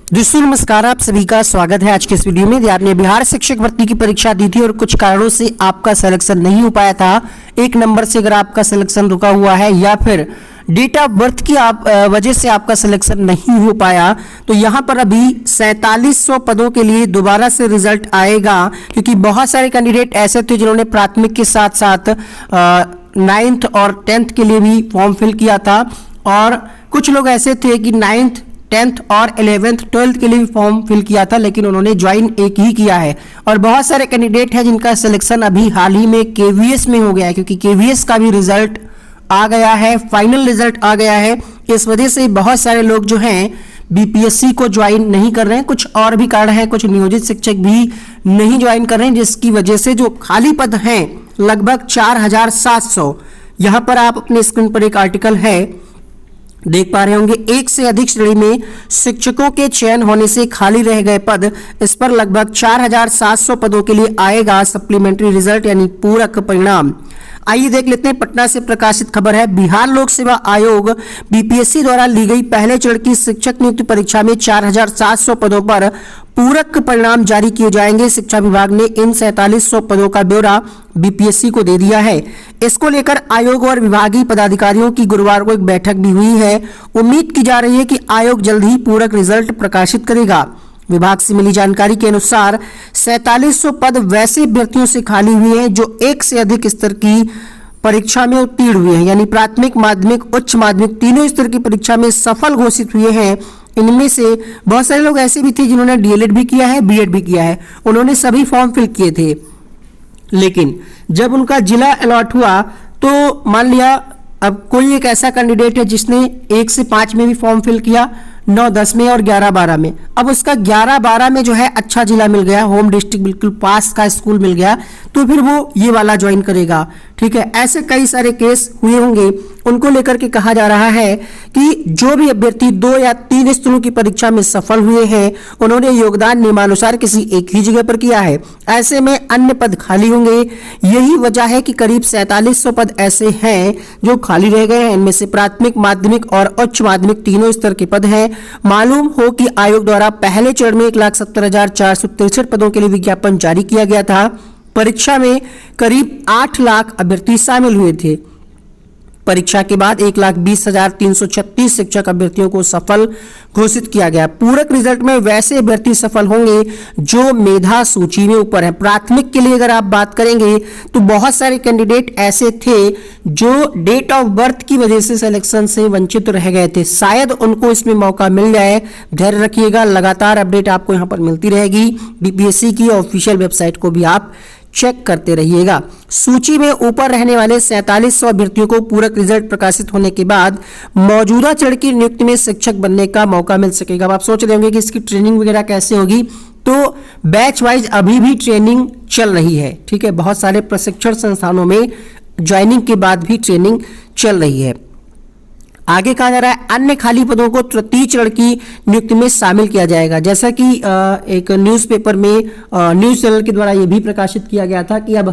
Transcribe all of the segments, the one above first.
दोस्तों नमस्कार, आप सभी का स्वागत है आज के इस वीडियो में। यदि आपने बिहार शिक्षक भर्ती की परीक्षा दी थी और कुछ कारणों से आपका सिलेक्शन नहीं हो पाया था, एक नंबर से अगर आपका सिलेक्शन रुका हुआ है या फिर डेट ऑफ बर्थ की वजह से आपका सिलेक्शन नहीं हो पाया, तो यहाँ पर अभी 4700 पदों के लिए दोबारा से रिजल्ट आएगा। क्योंकि बहुत सारे कैंडिडेट ऐसे थे जिन्होंने प्राथमिक के साथ साथ 9th और 10th के लिए भी फॉर्म फिल किया था, और कुछ लोग ऐसे थे कि 9th 10th और 11th 12th के लिए भी फॉर्म फिल किया था, लेकिन उन्होंने ज्वाइन एक ही किया है। और बहुत सारे कैंडिडेट हैं जिनका सिलेक्शन अभी हाल ही में केवीएस में हो गया है, क्योंकि केवीएस का भी रिजल्ट आ गया है, फाइनल रिजल्ट आ गया है। इस वजह से बहुत सारे लोग जो हैं बीपीएससी को ज्वाइन नहीं कर रहे हैं। कुछ और भी कारण है, कुछ नियोजित शिक्षक भी नहीं ज्वाइन कर रहे हैं, जिसकी वजह से जो खाली पद हैं लगभग 4700। यहाँ पर आप अपने स्क्रीन पर एक आर्टिकल है देख पा रहे होंगे, एक से अधिक श्रेणी में शिक्षकों के चयन होने से खाली रह गए पद। इस पर लगभग 4700 पदों के लिए आएगा सप्लीमेंट्री रिजल्ट यानी पूरक परिणाम। आइए देख लेते हैं, पटना से प्रकाशित खबर है। बिहार लोक सेवा आयोग बीपीएससी द्वारा ली गई पहले चरण की शिक्षक नियुक्ति परीक्षा में 4700 पदों पर पूरक परिणाम जारी किए जाएंगे। शिक्षा विभाग ने इन 4700 पदों का ब्यौरा बीपीएससी को दे दिया है। इसको लेकर आयोग और विभागीय पदाधिकारियों की गुरुवार को एक बैठक भी हुई है। उम्मीद की जा रही है कि आयोग जल्द ही पूरक रिजल्ट प्रकाशित करेगा। विभाग से मिली जानकारी के अनुसार 4700 पद वैसे अभ्यर्थियों से खाली हुए हैं जो एक से अधिक स्तर की परीक्षा में उत्तीर्ण हुए हैं, यानी प्राथमिक, माध्यमिक, उच्च माध्यमिक तीनों स्तर की परीक्षा में सफल घोषित हुए हैं। इनमें से बहुत सारे लोग ऐसे भी थे जिन्होंने डीएलएड भी किया है, बीएड भी किया है, उन्होंने सभी फॉर्म फिल किए थे, लेकिन जब उनका जिला अलॉट हुआ तो मान लिया अब कोई एक ऐसा कैंडिडेट है जिसने 1 से 5 में भी फॉर्म फिल किया, 9, 10 में और 11, 12 में। अब उसका 11, 12 में जो है अच्छा जिला मिल गया, होम डिस्ट्रिक्ट बिल्कुल पास का स्कूल मिल गया, तो फिर वो ये वाला ज्वाइन करेगा। ठीक है, ऐसे कई सारे केस हुए होंगे, उनको लेकर के कहा जा रहा है कि जो भी अभ्यर्थी 2 या 3 स्तरों की परीक्षा में सफल हुए हैं, उन्होंने योगदान नियमानुसार किसी एक ही जगह पर किया है, ऐसे में अन्य पद खाली होंगे। यही वजह है कि करीब 4700 पद ऐसे हैं जो खाली रह गए हैं। इनमें से प्राथमिक, माध्यमिक और उच्च माध्यमिक तीनों स्तर के पद हैं। मालूम हो कि आयोग द्वारा पहले चरण में 1,70,463 पदों के लिए विज्ञापन जारी किया गया था। परीक्षा में करीब 8 लाख अभ्यर्थी शामिल हुए थे। परीक्षा के बाद 1,20,336 शिक्षक अभ्यर्थियों को सफल घोषित किया गया। पूरक रिजल्ट में वैसे अभ्यर्थी सफल होंगे जो मेधा सूची में ऊपर है। प्राथमिक के लिए अगर आप बात करेंगे तो बहुत सारे कैंडिडेट ऐसे थे जो डेट ऑफ बर्थ की वजह से सिलेक्शन से वंचित रह गए थे, शायद उनको इसमें मौका मिल जाए। धैर्य रखिएगा, लगातार अपडेट आपको यहाँ पर मिलती रहेगी। बीपीएससी की ऑफिशियल वेबसाइट को भी आप चेक करते रहिएगा। सूची में ऊपर रहने वाले 4700 अभ्यर्थियों को पूरक रिजल्ट प्रकाशित होने के बाद मौजूदा चरण की नियुक्ति में शिक्षक बनने का मौका मिल सकेगा। अब आप सोच रहे होंगे कि इसकी ट्रेनिंग वगैरह कैसे होगी, तो बैच वाइज अभी भी ट्रेनिंग चल रही है। ठीक है, बहुत सारे प्रशिक्षण संस्थानों में ज्वाइनिंग के बाद भी ट्रेनिंग चल रही है। आगे कहा जा रहा है अन्य खाली पदों को तृतीय चरण की नियुक्ति में शामिल किया जाएगा। जैसा कि एक न्यूज़पेपर में न्यूज़ चैनल के द्वारा यह भी प्रकाशित किया गया था कि अब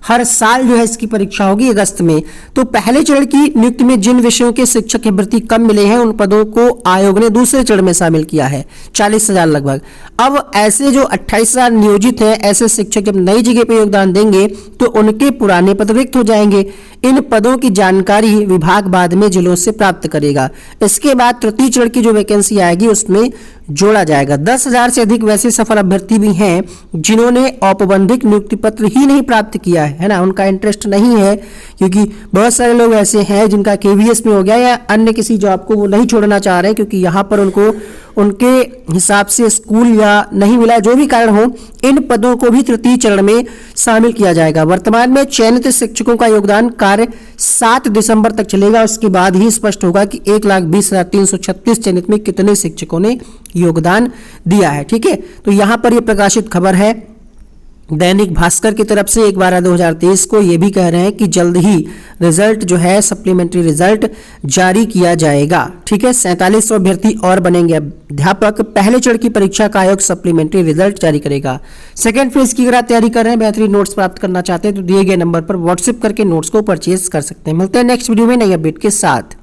हर साल जो है इसकी परीक्षा होगी अगस्त में। तो पहले चरण की नियुक्ति में जिन विषयों के शिक्षक की भर्ती कम मिले हैं, उन पदों को आयोग ने दूसरे चरण में शामिल किया है, 40,000 लगभग। अब ऐसे जो 28,000 नियोजित हैं, ऐसे शिक्षक जब नई जगह पर योगदान देंगे तो उनके पुराने पद रिक्त हो जाएंगे। इन पदों की जानकारी विभाग बाद में जिलों से प्राप्त करेगा। इसके बाद तृतीय चरण की जो वैकेंसी आएगी उसमें जोड़ा जाएगा। 10,000 से अधिक वैसे सफल अभ्यर्थी भी हैं जिन्होंने औपबंधिक नियुक्ति पत्र ही नहीं प्राप्त किया है ना, उनका इंटरेस्ट नहीं है, क्योंकि बहुत सारे लोग ऐसे हैं जिनका केवीएस में हो गया या अन्य किसी जॉब को वो नहीं छोड़ना चाह रहे, क्योंकि यहाँ पर उनको उनके हिसाब से स्कूल या नहीं मिला, जो भी कारण हो, इन पदों को भी तृतीय चरण में शामिल किया जाएगा। वर्तमान में चयनित शिक्षकों का योगदान कार्य 7 दिसंबर तक चलेगा। उसके बाद ही स्पष्ट होगा कि 1,20,336 चयनित में कितने शिक्षकों ने योगदान दिया है। ठीक है, तो यहाँ पर यह प्रकाशित खबर है दैनिक भास्कर की तरफ से 1/12/2023 को। ये भी कह रहे हैं कि जल्द ही रिजल्ट जो है सप्लीमेंट्री रिजल्ट जारी किया जाएगा। ठीक है, 4700 अभ्यर्थी और बनेंगे अध्यापक। पहले चरण की परीक्षा का आयोग सप्लीमेंट्री रिजल्ट जारी करेगा। सेकेंड फेज की अगर आप तैयारी कर रहे हैं, बेहतरीन नोट्स प्राप्त करना चाहते हैं तो दिए गए नंबर पर व्हाट्सएप करके नोट्स को परचेज कर सकते हैं। मिलते हैं नेक्स्ट वीडियो में नई अपडेट के साथ।